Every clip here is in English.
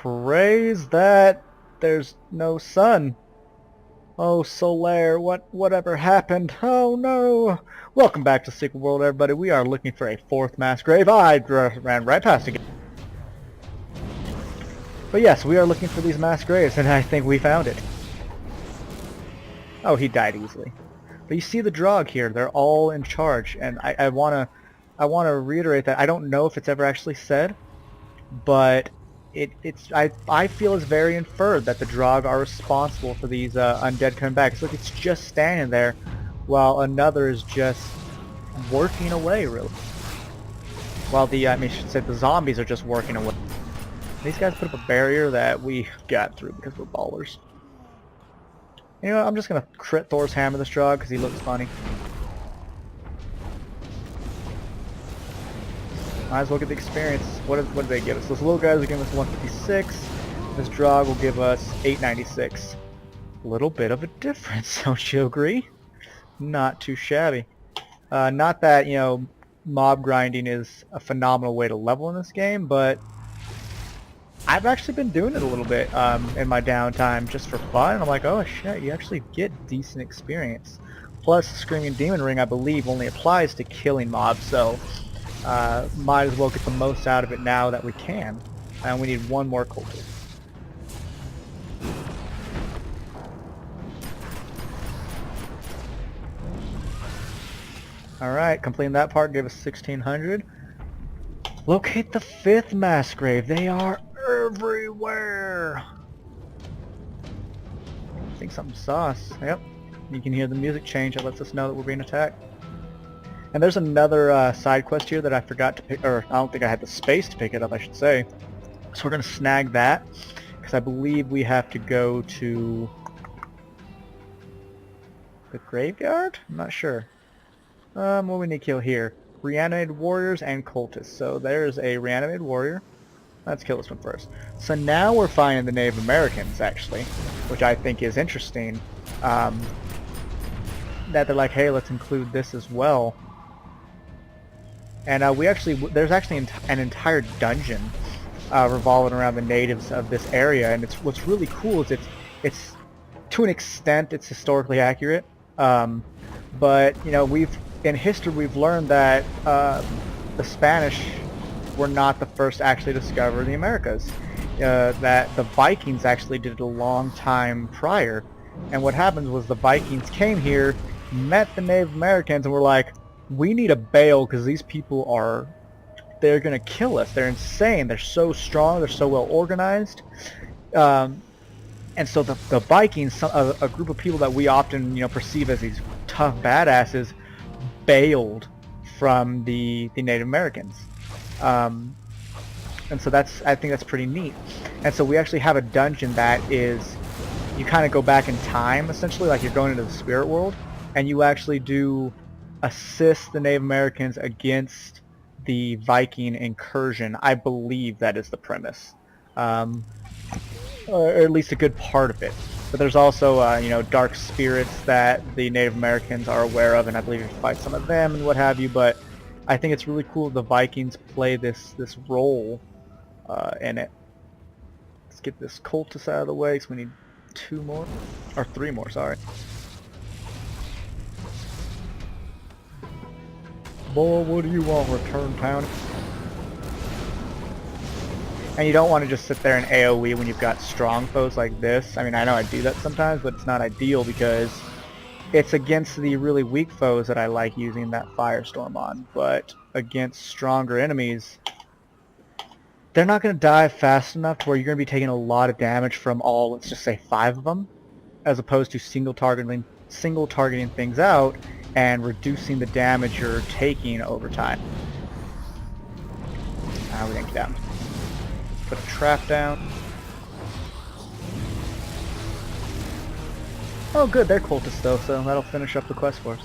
Praise that there's no sun. Oh, Solaire, whatever happened? Oh no! Welcome back to Secret World, everybody. We are looking for a fourth mass grave. I ran right past again. But yes, we are looking for these mass graves, and I think we found it. Oh, he died easily. But you see the Drog here; they're all in charge, and I wanna reiterate that I don't know if it's ever actually said, but I feel it's very inferred that the Drog are responsible for these undead coming back. Look, it's just standing there, while another is just working away, really. While I should say the zombies are just working away. These guys put up a barrier that we got through because we're ballers. You know, I'm just gonna crit Thor's hammer this Drog because he looks funny. Might as well get the experience. What did they give us? Those little guys are giving us 156. This Drog will give us 896. Little bit of a difference, don't you agree? Not too shabby. Not that, you know, mob grinding is a phenomenal way to level in this game, but I've actually been doing it a little bit in my downtime just for fun. I'm like, oh shit, you actually get decent experience. Plus, Screaming Demon Ring, I believe, only applies to killing mobs, so might as well get the most out of it now that we can. And we need one more cultist. Alright, completing that part gave us 1600. Locate the fifth mass grave. They are everywhere. I think something's sauce. Yep. You can hear the music change. It lets us know that we're being attacked. And there's another side quest here that I forgot to pick, or I don't think I had the space to pick it up, I should say. So we're going to snag that, because I believe we have to go to the graveyard? I'm not sure. What do we need to kill here? Reanimated warriors and cultists. So there's a reanimated warrior. Let's kill this one first. So now we're finding the Native Americans, actually, which I think is interesting. That they're like, hey, let's include this as well. And there's actually an entire dungeon revolving around the natives of this area. And what's really cool is it's to an extent it's historically accurate. But you know, in history we've learned that the Spanish were not the first to actually discover the Americas. That the Vikings actually did it a long time prior. And what happened was the Vikings came here, met the Native Americans, and were like, we need a bail because these people they're going to kill us. They're insane. They're so strong. They're so well organized. And so the Vikings, a group of people that we often, you know, perceive as these tough badasses, bailed from the Native Americans. And so I think that's pretty neat. And so we actually have a dungeon that is, you kind of go back in time, essentially, like you're going into the spirit world, and you actually do assist the Native Americans against the Viking incursion. I believe that is the premise. Or at least a good part of it. But there's also, you know, dark spirits that the Native Americans are aware of, and I believe you fight some of them and what have you. But I think it's really cool the Vikings play this role in it. Let's get this cultist out of the way, because we need 2 more, or 3 more. Sorry. Boy, what do you want, Return Town? And you don't want to just sit there and AoE when you've got strong foes like this. I mean, I know I do that sometimes, but it's not ideal because it's against the really weak foes that I like using that Firestorm on. But against stronger enemies, they're not going to die fast enough to where you're going to be taking a lot of damage from all, let's just say 5 of them, as opposed to single targeting things out and reducing the damage you're taking over time. We didn't get down. Put a trap down. Oh good, they're cultists though, so that'll finish up the quest for us.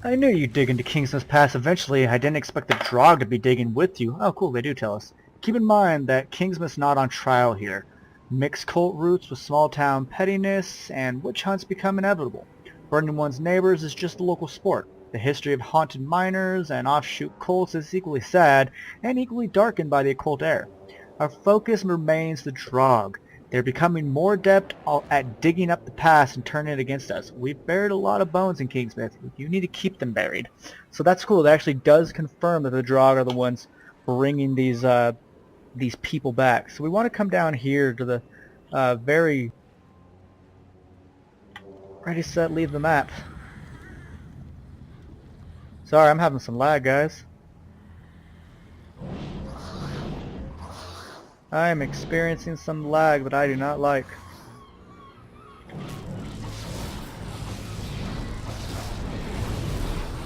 I knew you'd dig into Kingsmouth Pass eventually. I didn't expect the Drog to be digging with you. Oh cool, they do tell us. Keep in mind that Kingsmouth's not on trial here. Mixed cult roots with small town pettiness, and witch hunts become inevitable. Burning one's neighbors is just a local sport. The history of haunted miners and offshoot cults is equally sad and equally darkened by the occult air. Our focus remains the Drog. They're becoming more adept at digging up the past and turning it against us. We've buried a lot of bones in Kingsmouth. You need to keep them buried. So that's cool. That actually does confirm that the Drog are the ones bringing these people back. So we want to come down here to the very ready, set, leave the map. Sorry, I'm having some lag, guys. I am experiencing some lag that I do not like.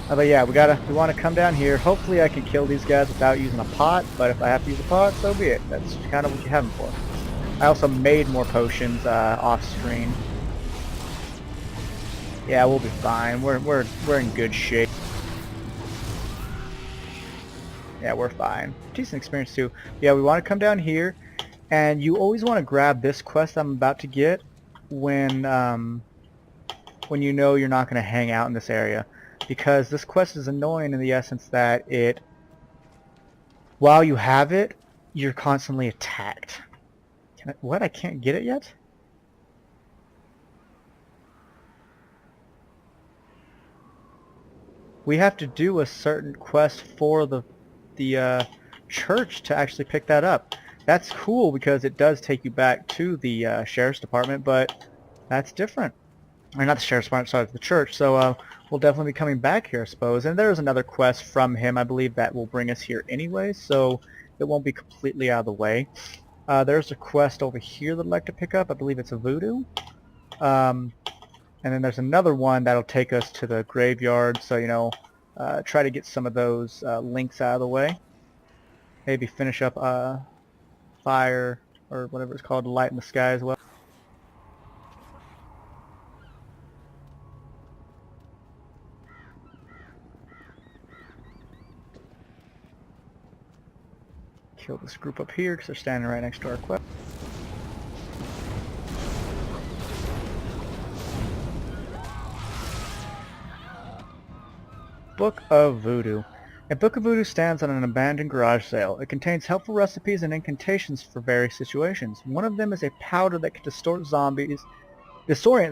But yeah, we want to come down here. Hopefully I can kill these guys without using a pot, but if I have to use a pot, so be it. That's kind of what you have them for. I also made more potions off screen. Yeah, we'll be fine. We're in good shape. Yeah, we're fine. Decent experience too. Yeah, we want to come down here, and you always want to grab this quest I'm about to get when you know you're not going to hang out in this area, because this quest is annoying in the essence that while you have it, you're constantly attacked. What? I can't get it yet? We have to do a certain quest for the church to actually pick that up. That's cool because it does take you back to the sheriff's department, but that's different. Or not the sheriff's department, sorry, the church. So we'll definitely be coming back here, I suppose. And there's another quest from him, I believe, that will bring us here anyway, so it won't be completely out of the way. There's a quest over here that I'd like to pick up. I believe it's a voodoo. And then there's another one that'll take us to the graveyard, so, you know, try to get some of those links out of the way. Maybe finish up fire, or whatever it's called, light in the sky as well. Kill this group up here because they're standing right next to our quest. Book of Voodoo. A Book of Voodoo stands on an abandoned garage sale. It contains helpful recipes and incantations for various situations. One of them is a powder that can disorient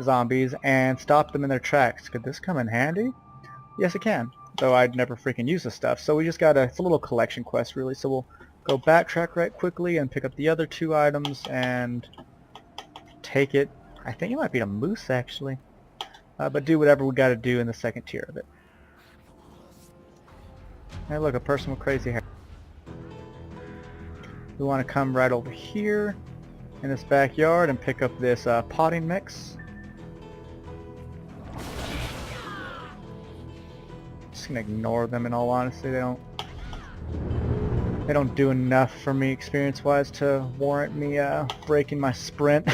zombies and stop them in their tracks. Could this come in handy? Yes, it can. Though I'd never freaking use this stuff. So we just got it's a little collection quest really. So we'll go backtrack right quickly and pick up the other two items and take it. I think it might be a moose actually. But do whatever we got to do in the second tier of it. Hey, look, a person with crazy hair. We want to come right over here in this backyard and pick up this potting mix. Just gonna ignore them in all honesty. They don't do enough for me experience-wise to warrant me breaking my sprint.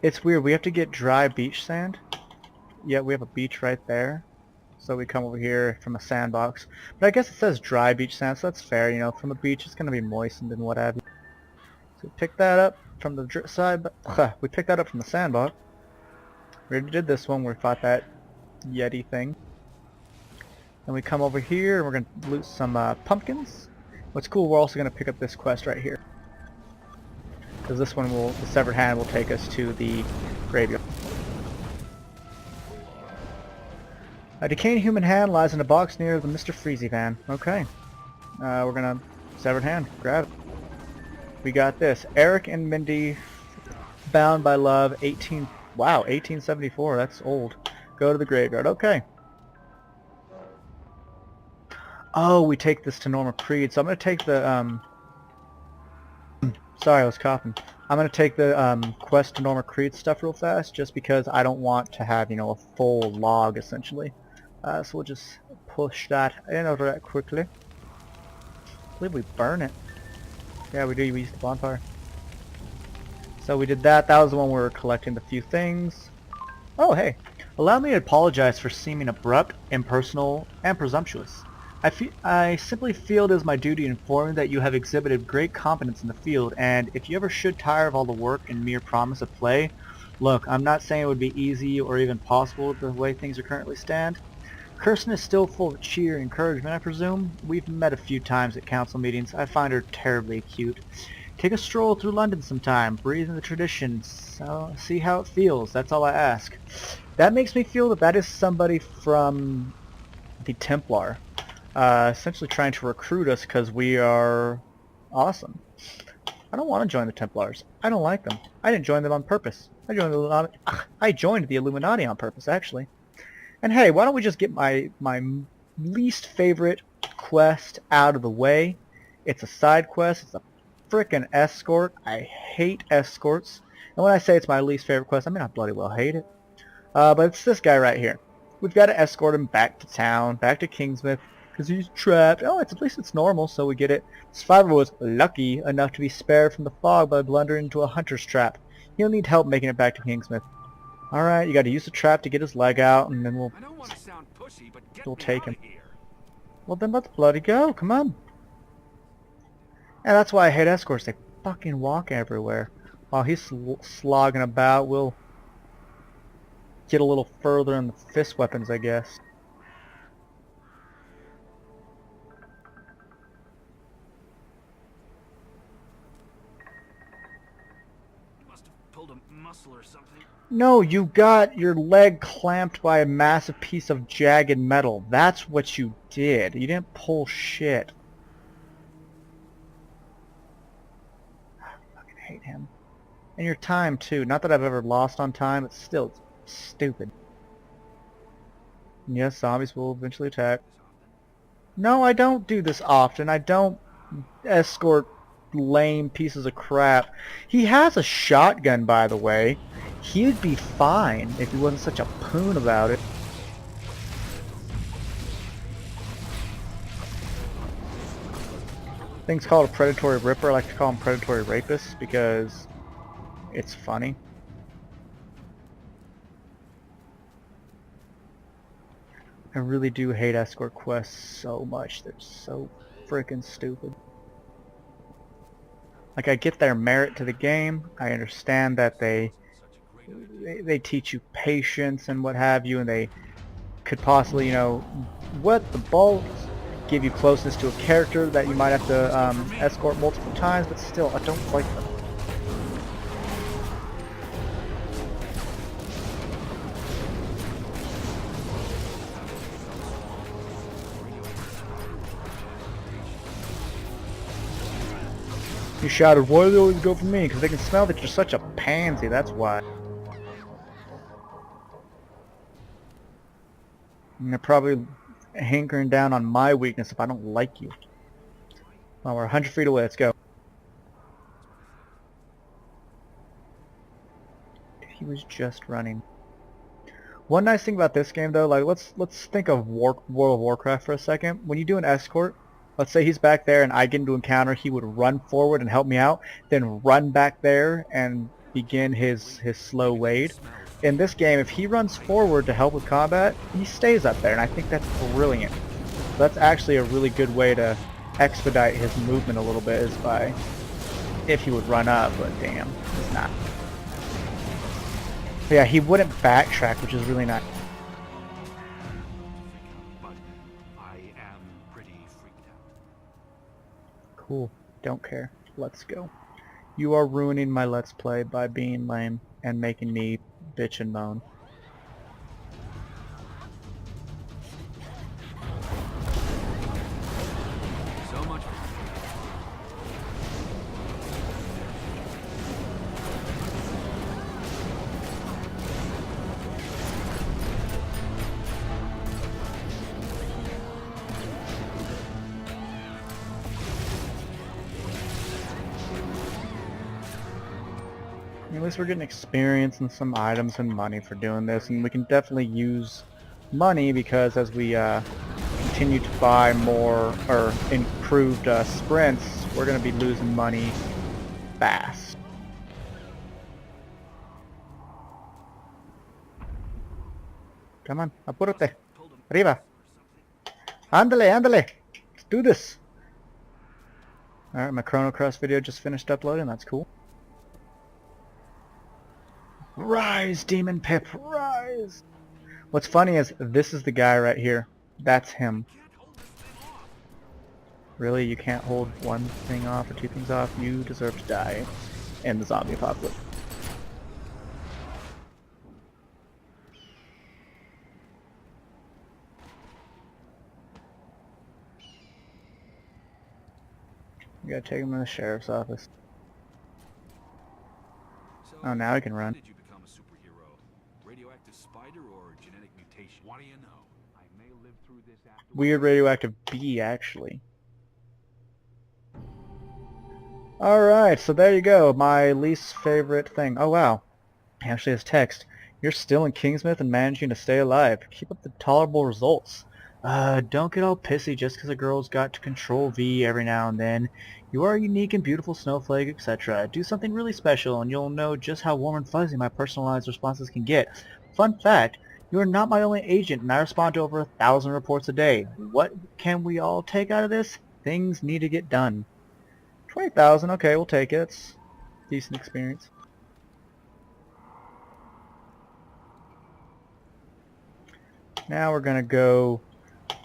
It's weird, we have to get dry beach sand. Yeah, we have a beach right there. So we come over here from a sandbox. But I guess it says dry beach sand, so that's fair, you know, from a beach it's gonna be moistened and what have you. So we pick that up from the drip side, but we picked that up from the sandbox. We already did this one where we fought that Yeti thing. Then we come over here and we're gonna loot some pumpkins. What's cool, we're also gonna pick up this quest right here. Because this one the severed hand will take us to the graveyard. A decaying human hand lies in a box near the Mr. Freezy van. Okay. We're gonna severed hand. Grab it. We got this. Eric and Mindy, bound by love. 1874. That's old. Go to the graveyard. Okay. Oh, we take this to Norma Creed. So I'm gonna take the sorry, I was coughing. I'm going to take the quest to Norma Creed stuff real fast, just because I don't want to have, you know, a full log, essentially. So we'll just push that in over that quickly. I believe we burn it. Yeah, we do. We use the bonfire. So we did that. That was the one where we were collecting the few things. Oh, hey. Allow me to apologize for seeming abrupt, impersonal, and presumptuous. I simply feel it is my duty to inform you that you have exhibited great competence in the field, and if you ever should tire of all the work and mere promise of play, look, I'm not saying it would be easy or even possible the way things are currently stand. Kirsten is still full of cheer and encouragement, I presume. We've met a few times at council meetings. I find her terribly acute. Take a stroll through London sometime. Breathe in the traditions. So, see how it feels. That's all I ask. That makes me feel that that is somebody from the Templar. Essentially trying to recruit us because we are awesome. I don't want to join the Templars. I don't like them. I didn't join them on purpose. I joined the Illuminati on purpose, actually. And hey, why don't we just get my least favorite quest out of the way? It's a side quest. It's a frickin' escort. I hate escorts. And when I say it's my least favorite quest, I mean I bloody well hate it. But it's this guy right here. We've got to escort him back to town, back to Kingsmouth, because he's trapped. Oh, at least it's normal, so we get it. Survivor was lucky enough to be spared from the fog by blundering into a hunter's trap. He'll need help making it back to Kingsmouth. Alright, you gotta use the trap to get his leg out, and then we'll take him. Well then let's bloody go, come on. And that's why I hate escorts, they fucking walk everywhere. While he's slogging about, we'll get a little further in the fist weapons, I guess. Must have pulled a muscle or something. No, you got your leg clamped by a massive piece of jagged metal. That's what you did. You didn't pull shit. I fucking hate him. And your time, too. Not that I've ever lost on time, but still, it's stupid. And yes, zombies will eventually attack. No, I don't do this often. I don't escort lame pieces of crap. He has a shotgun, by the way. He'd be fine if he wasn't such a poon about it. Thing's called a predatory ripper. I like to call him predatory rapist because it's funny. I really do hate escort quests so much. They're so freaking stupid. Like, I get their merit to the game. I understand that they teach you patience and what have you, and they could possibly, you know, what the balls, give you closeness to a character that you might have to escort multiple times, but still, I don't like them. He shouted, why do they always go for me? Because they can smell that you're such a pansy, that's why. And they're probably hankering down on my weakness if I don't like you. Well, we're 100 feet away, let's go. He was just running. One nice thing about this game though, like let's think of World of Warcraft for a second. When you do an escort, let's say he's back there and I get into encounter, he would run forward and help me out, then run back there and begin his slow raid. In this game, if he runs forward to help with combat, he stays up there, and I think that's brilliant. So that's actually a really good way to expedite his movement a little bit, is by if he would run up, but damn, he's not. But yeah, he wouldn't backtrack, which is really nice. But I am pretty freaked out. Cool. Don't care. Let's go. You are ruining my Let's Play by being lame and making me bitch and moan. So much. At least we're getting experience and some items and money for doing this, and we can definitely use money because as we continue to buy more or improved sprints, we're going to be losing money fast. Come on, apúrate. Arriba. Andale, andale! Let's do this! Alright, my Chrono Cross video just finished uploading, that's cool. Rise, Demon Pip, rise! What's funny is, this is the guy right here. That's him. Really? You can't hold one thing off or two things off? You deserve to die in the zombie apocalypse. You gotta take him to the sheriff's office. So, Oh, now he can run. How did you become a superhero? Radioactive spider or genetic mutation? What do you know? I may live through this after. Weird radioactive bee, actually. Alright, so there you go. My least favorite thing. Oh, wow. It actually has text. You're still in Kingsmouth and managing to stay alive. Keep up the tolerable results. Don't get all pissy just because a girl's got to control V every now and then. You are a unique and beautiful snowflake, etc. Do something really special and you'll know just how warm and fuzzy my personalized responses can get. Fun fact, you are not my only agent and I respond to over 1,000 reports a day. What can we all take out of this? Things need to get done. 20,000, okay, we'll take it. It's decent experience. Now we're gonna go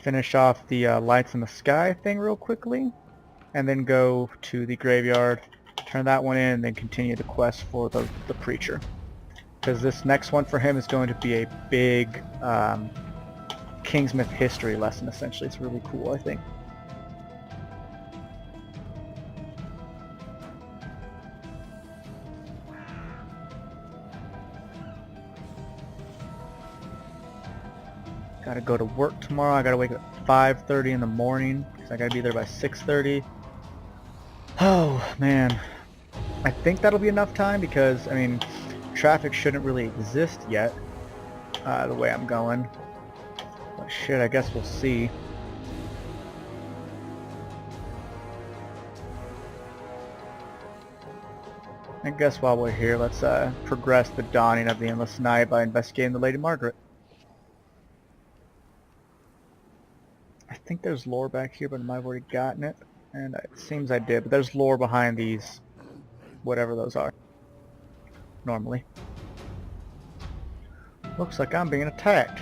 finish off the lights in the sky thing real quickly, and then go to the graveyard, turn that one in, and then continue the quest for the preacher. Because this next one for him is going to be a big Kingsmouth history lesson, essentially. It's really cool, I think. Gotta go to work tomorrow. I gotta wake up at 5:30 in the morning because I gotta be there by 6:30. Oh man, I think that'll be enough time because I mean, traffic shouldn't really exist yet. The way I'm going. But shit, I guess we'll see. I guess while we're here, let's progress the dawning of the endless night by investigating the Lady Margaret. I think there's lore back here, but I might have already gotten it. And it seems I did, but there's lore behind these, whatever those are. Normally. Looks like I'm being attacked.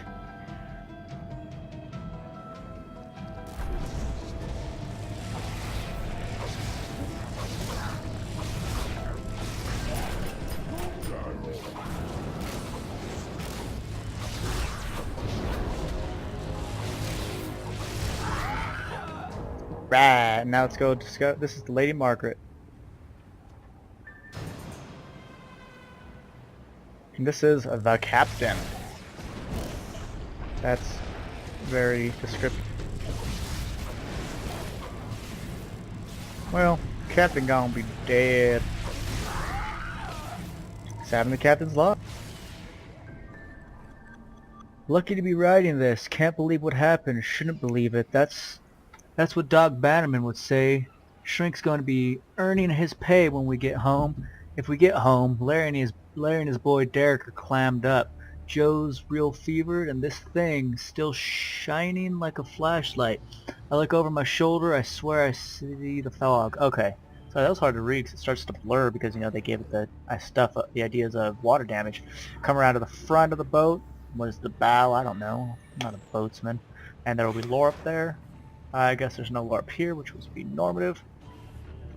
Right, now let's go discover. This is the Lady Margaret. And this is the captain. That's very descriptive. Well, captain gonna be dead. He's having the captain's luck. Lucky to be writing this. Can't believe what happened. Shouldn't believe it. That's what Doc Bannerman would say. Shrink's going to be earning his pay when we get home. If we get home, Larry and his boy Derek are clammed up. Joe's real fevered, and this thing still shining like a flashlight. I look over my shoulder. I swear I see the fog. Okay, so that was hard to read because it starts to blur because you know they gave it the the ideas of water damage. Come around to the front of the boat. What is the bow? I don't know. I'm not a boatsman. And there will be lore up there. I guess there's no lore up here, which would be normative.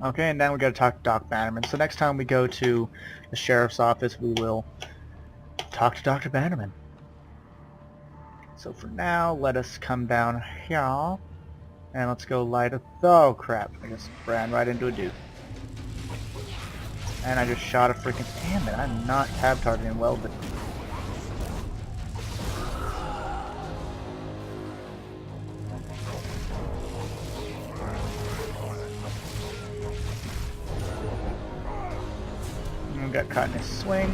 Okay, and now we got to talk to Doc Bannerman. So next time we go to the sheriff's office, we will talk to Dr. Bannerman. So for now, let us come down here, and let's go light a... Oh crap! I just ran right into a dude. And I just shot a freaking... Damn it! I'm not tab targeting well, but... Got caught in his swing.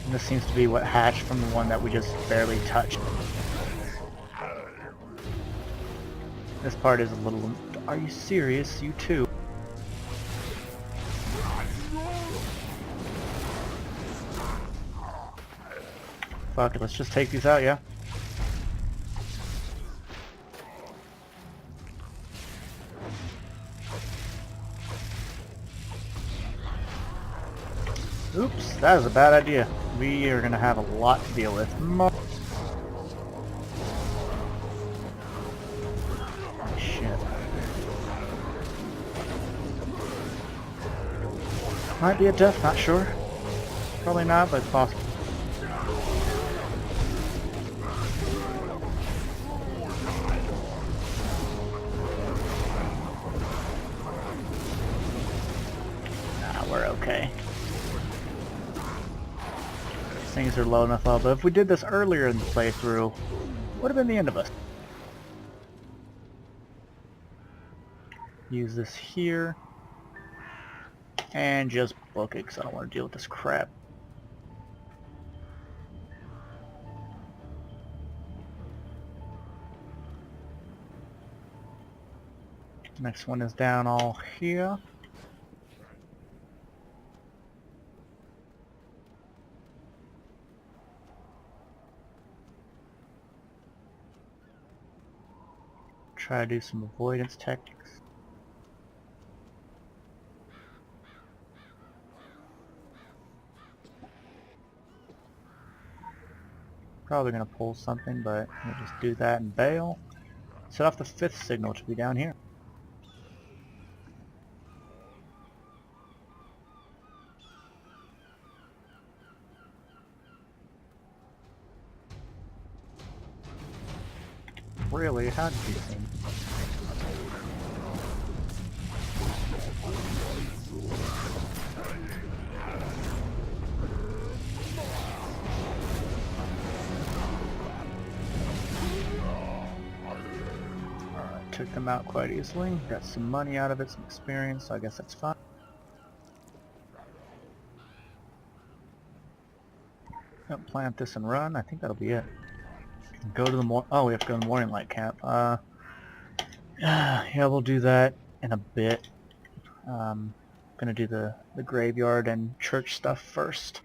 And this seems to be what hatched from the one that we just barely touched. This part is a little... Are you serious? You too? Fuck it, let's just take these out, yeah? Oops, that is a bad idea. We are gonna have a lot to deal with. Shit. Might be a death, not sure. Probably not, but it's possible. Nah, we're okay. Things are low enough up, but if we did this earlier in the playthrough, would have been the end of us. Use this here, and just book it because I don't want to deal with this crap. Next one is down all here. Try to do some avoidance tactics. Probably gonna pull something, but we'll just do that and bail. Set off the 5th signal to be down here. Really? How did you see? Alright, took them out quite easily. Got some money out of it, some experience, so I guess that's fine. Yep, plant this and run. I think that'll be it. Go to the oh, we have to go to the morning light camp. Yeah, we'll do that in a bit. Gonna do the graveyard and church stuff first.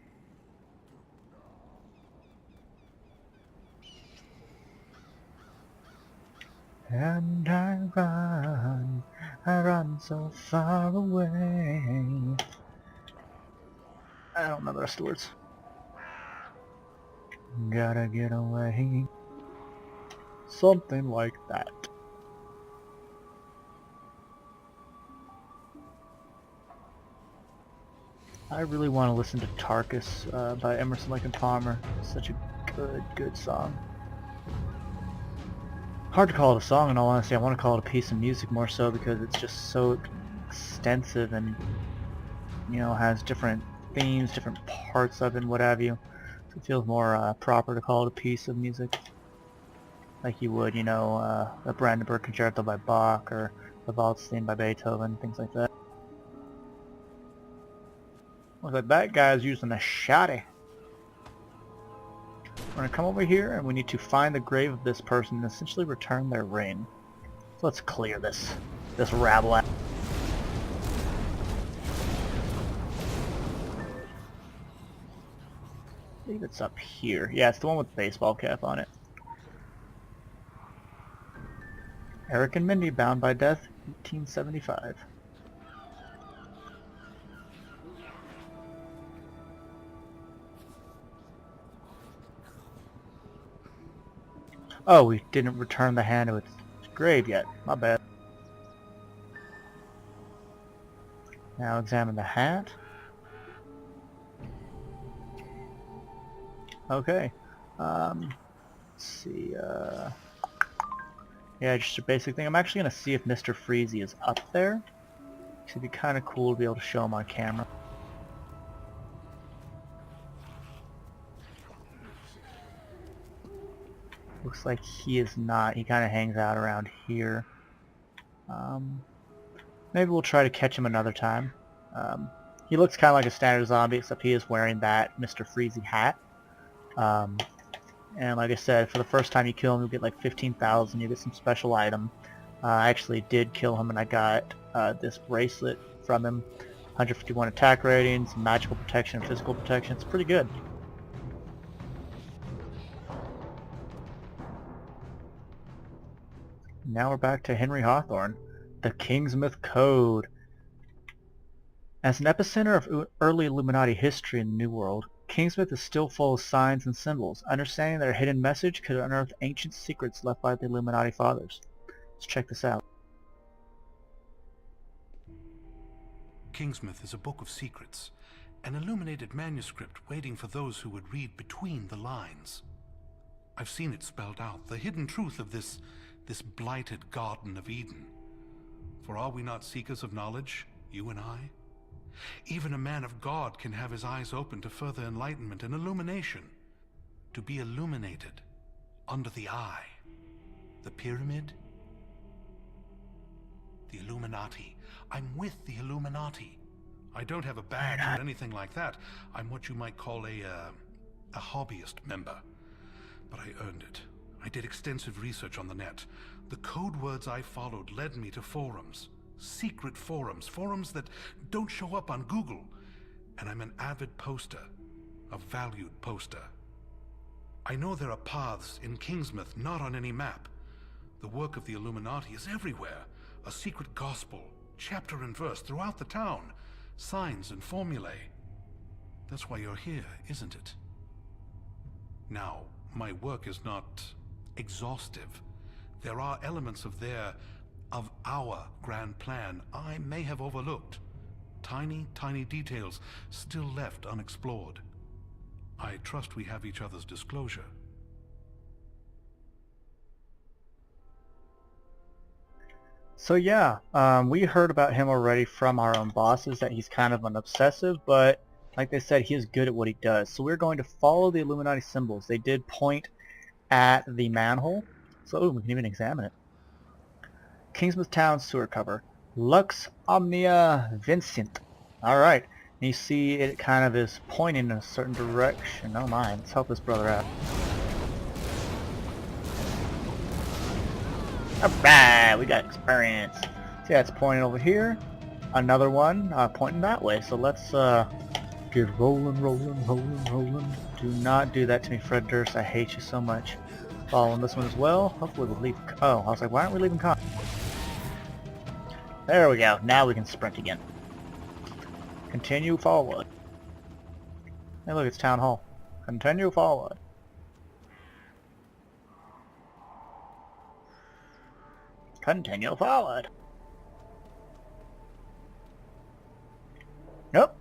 And I run so far away. I don't know the rest of the words. Gotta get away. Something like that. I really want to listen to Tarkus by Emerson, Lake and Palmer. Such a good song. Hard to call it a song in all honesty. I want to call it a piece of music more so because it's just so extensive and, you know, has different themes, different parts of it and what have you. So it feels more proper to call it a piece of music. Like you would, you know, a Brandenburg Concerto by Bach or a Waldstein by Beethoven, things like that. Looks like that guy's using a shotty. We're gonna come over here and we need to find the grave of this person and essentially return their ring. So let's clear this rabble out. I believe it's up here. Yeah, it's the one with the baseball cap on it. Eric and Mindy, bound by death, 1875. Oh, we didn't return the hand to its grave yet. My bad. Now examine the hat. Okay. Let's see. Yeah, just a basic thing. I'm actually gonna see if Mr. Freezy is up there. It'd be kind of cool to be able to show him on camera. Looks like he is not. He kind of hangs out around here. Maybe we'll try to catch him another time. He looks kind of like a standard zombie, except he is wearing that Mr. Freezy hat. And like I said, for the first time you kill him, you'll get like 15,000. You get some special item. I actually did kill him, and I got this bracelet from him. 151 attack rating, some magical protection, physical protection. It's pretty good. Now we're back to Henry Hawthorne. The Kingsmouth Code. As an epicenter of early Illuminati history in the New World, Kingsmouth is still full of signs and symbols. Understanding their hidden message could unearth ancient secrets left by the Illuminati Fathers. Let's check this out. Kingsmouth is a book of secrets, an illuminated manuscript waiting for those who would read between the lines. I've seen it spelled out, the hidden truth of this blighted Garden of Eden. For are we not seekers of knowledge, you and I? Even a man of God can have his eyes open to further enlightenment and illumination, to be illuminated under the eye. The pyramid? The Illuminati. I'm with the Illuminati. I don't have a badge or anything like that. I'm what you might call a hobbyist member. But I earned it. I did extensive research on the net. The code words I followed led me to forums. Secret forums. Forums that don't show up on Google. And I'm an avid poster. A valued poster. I know there are paths in Kingsmouth not on any map. The work of the Illuminati is everywhere. A secret gospel, chapter and verse throughout the town. Signs and formulae. That's why you're here, isn't it? Now, my work is not exhaustive. There are elements of our grand plan I may have overlooked. Tiny, tiny details still left unexplored. I trust we have each other's disclosure. So yeah, we heard about him already from our own bosses, that he's kind of an obsessive, but like they said, he is good at what he does. So we're going to follow the Illuminati symbols. They did point at the manhole, so we can even examine it. Kingsmouth Town sewer cover. Lux Omnia Vincent. Alright, you see it kind of is pointing in a certain direction. Oh my, let's help this brother out. Alright, we got experience. See, that's pointing over here. Another one pointing that way. So let's get rolling. Do not do that to me, Fred Durst. I hate you so much. Following this one as well. Hopefully we'll leave. Oh, I was like, why aren't we leaving con? There we go. Now we can sprint again. Continue forward. Hey, look, it's Town Hall. Continue forward. Continue forward. Nope.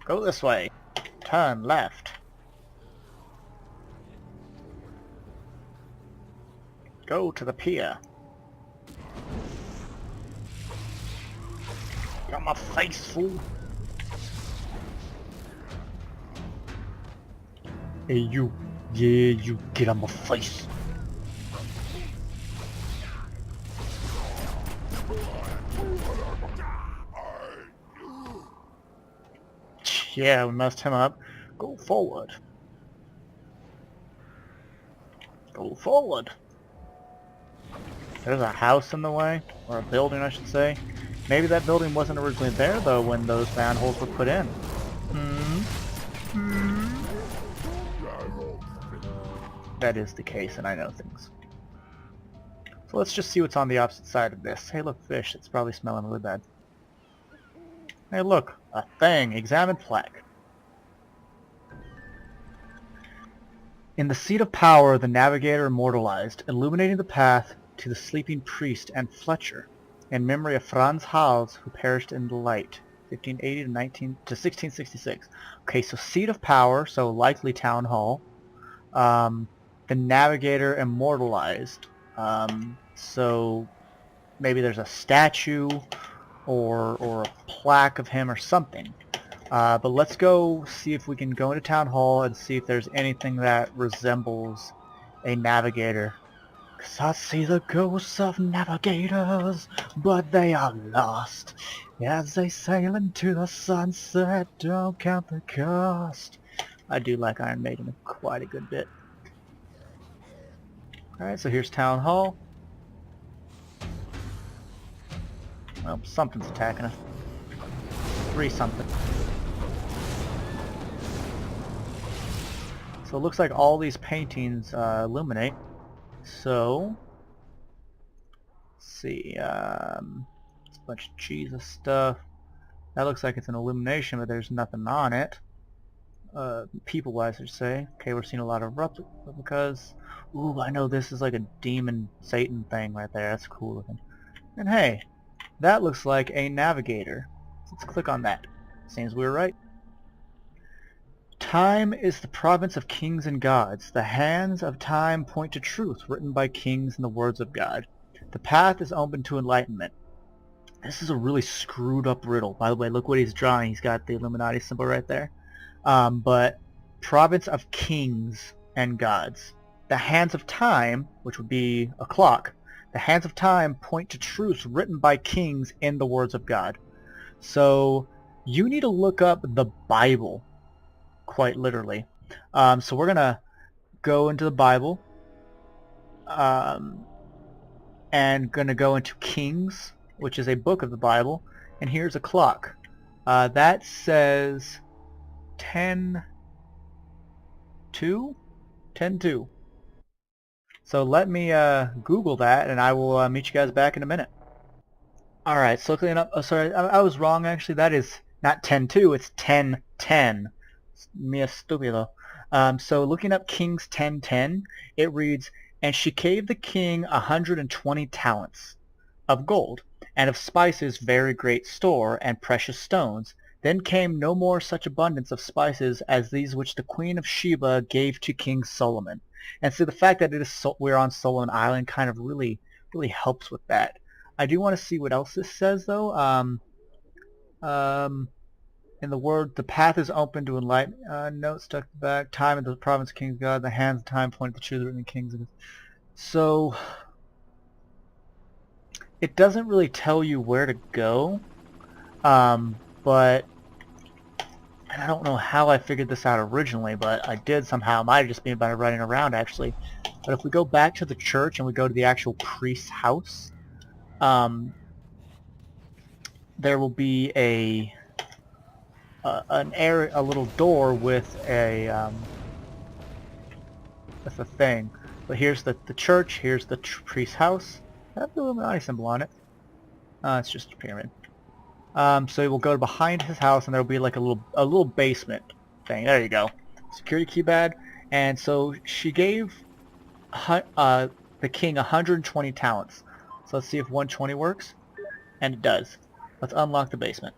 Go this way. Turn left. Go to the pier. Get on my face, fool. Hey, you. Yeah, you get on my face. Yeah, we messed him up. Go forward. Go forward. There's a house in the way, or a building I should say. Maybe that building wasn't originally there though when those manholes were put in. That is the case, and I know things. So let's just see what's on the opposite side of this. Hey look, fish. It's probably smelling really bad. Hey look, a thing. Examine plaque. In the seat of power, the navigator immortalized, illuminating the path to the sleeping priest and Fletcher, in memory of Franz Hals, who perished in the light, 1580 to 1666. Okay, so seat of power, so likely town hall. The navigator immortalized. So maybe there's a statue or a plaque of him or something. But let's go see if we can go into town hall and see if there's anything that resembles a navigator. 'Cause I see the ghosts of navigators, but they are lost as they sail into the sunset. Don't count the cost. I do like Iron Maiden quite a good bit. Alright, so here's town hall. Well, something's attacking us. 3 something. So it looks like all these paintings illuminate. So see. It's a bunch of Jesus stuff. That looks like it's an illumination, but there's nothing on it. People-wise, I'd say. Okay, we're seeing a lot of replicas. Ooh, I know this is like a demon Satan thing right there. That's cool looking. And hey, that looks like a navigator. Let's click on that. Seems we were right. Time is the province of kings and gods. The hands of time point to truth, written by kings in the words of God. The path is open to enlightenment. This is a really screwed up riddle. By the way, look what he's drawing. He's got the Illuminati symbol right there. But province of kings and gods. The hands of time, which would be a clock, the hands of time point to truths written by kings in the words of God. So you need to look up the Bible, quite literally. So we're going to go into the Bible and going to go into Kings, which is a book of the Bible, and here's a clock. That says 10-2? 10-2. So let me Google that, and I will meet you guys back in a minute. Alright, so looking up, oh sorry, I was wrong actually, that is not 10-2, it's 10-10. Mia stupido. So looking up Kings 10:10, it reads, "And she gave the king 120 talents of gold, and of spices very great store, and precious stones. Then came no more such abundance of spices as these which the Queen of Sheba gave to King Solomon." And so the fact that we're on Solomon Island kind of really helps with that. I do want to see what else this says though. In the word, the path is open to enlightenment. Note stuck back. Time in the province of King's God. The hands of time point to the truth written in Kings. So it doesn't really tell you where to go. But and I don't know how I figured this out originally, but I did somehow. It might have just been by running around actually. But if we go back to the church and we go to the actual priest's house, there will be a little door with a thing. But here's the church. Here's the priest's house. I have the Illuminati symbol on it. It's just a pyramid. So we'll go behind his house, and there'll be like a little basement thing. There you go. Security keypad. And so she gave the king 120 talents. So let's see if 120 works. And it does. Let's unlock the basement.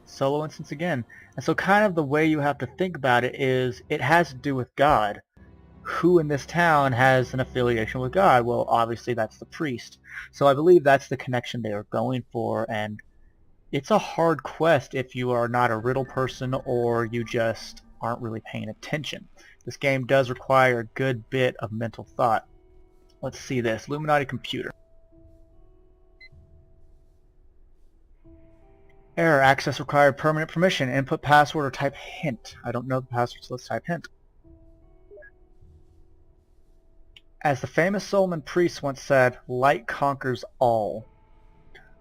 Solo instance again. And so kind of the way you have to think about it is it has to do with God. Who in this town has an affiliation with God? Well, obviously that's the priest. So I believe that's the connection they are going for, and it's a hard quest if you are not a riddle person or you just aren't really paying attention. This game does require a good bit of mental thought. Let's see this. Illuminati computer. Error. Access required permanent permission. Input password or type hint. I don't know the password, so let's type hint. As the famous Solomon priest once said, light conquers all.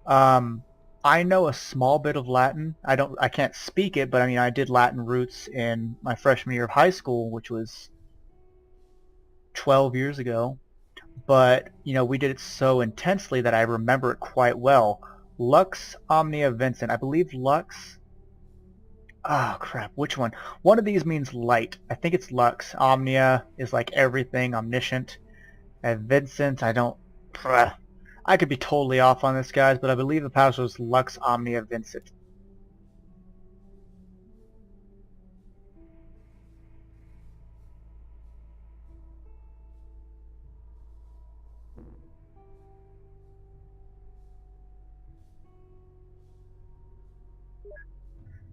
I know a small bit of Latin. I can't speak it, but I mean I did Latin roots in my freshman year of high school, which was 12 years ago. But, you know, we did it so intensely that I remember it quite well. Lux Omnia Vincent. I believe Lux... Oh, crap. Which one? One of these means light. I think it's Lux. Omnia is like everything, omniscient. And Vincent, I don't... I could be totally off on this, guys, but I believe the password is Lux Omnia Vincent.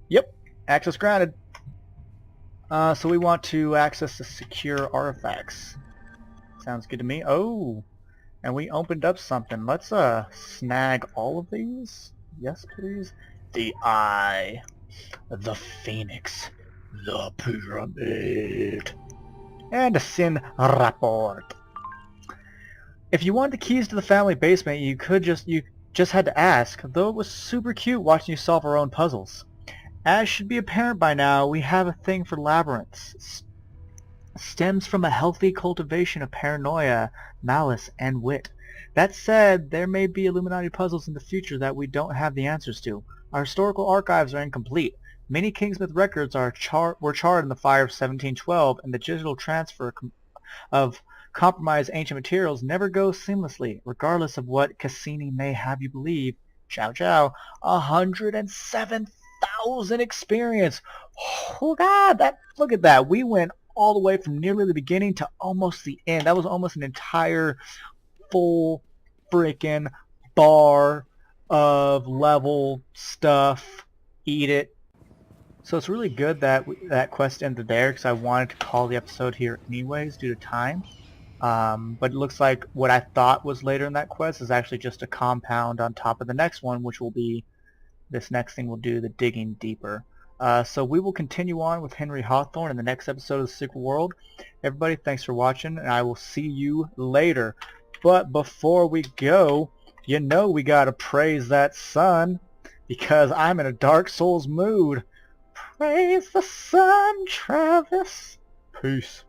Yep, access granted. So we want to access the secure artifacts. Sounds good to me. Oh, and we opened up something. Let's snag all of these. Yes, please. The Eye, the Phoenix, the Pyramid, and a Sin Rapport. If you want the keys to the family basement, you just had to ask. Though it was super cute watching you solve our own puzzles. As should be apparent by now, we have a thing for labyrinths. stems from a healthy cultivation of paranoia, malice, and wit. That said, there may be Illuminati puzzles in the future that we don't have the answers to. Our historical archives are incomplete. Many Kingsmouth records were charred in the fire of 1712, and the digital transfer of compromised ancient materials never goes seamlessly, regardless of what Cassini may have you believe. Ciao ciao. 107,000 experience. Oh God, look at that. We went all the way from nearly the beginning to almost the end. That was almost an entire full freaking bar of level stuff. Eat it. So it's really good that that quest ended there because I wanted to call the episode here anyways due to time. But it looks like what I thought was later in that quest is actually just a compound on top of the next one, which will be this next thing we'll do, the digging deeper. So we will continue on with Henry Hawthorne in the next episode of The Secret World. Everybody, thanks for watching, and I will see you later. But before we go, you know we gotta praise that sun, because I'm in a Dark Souls mood. Praise the sun, Travis. Peace.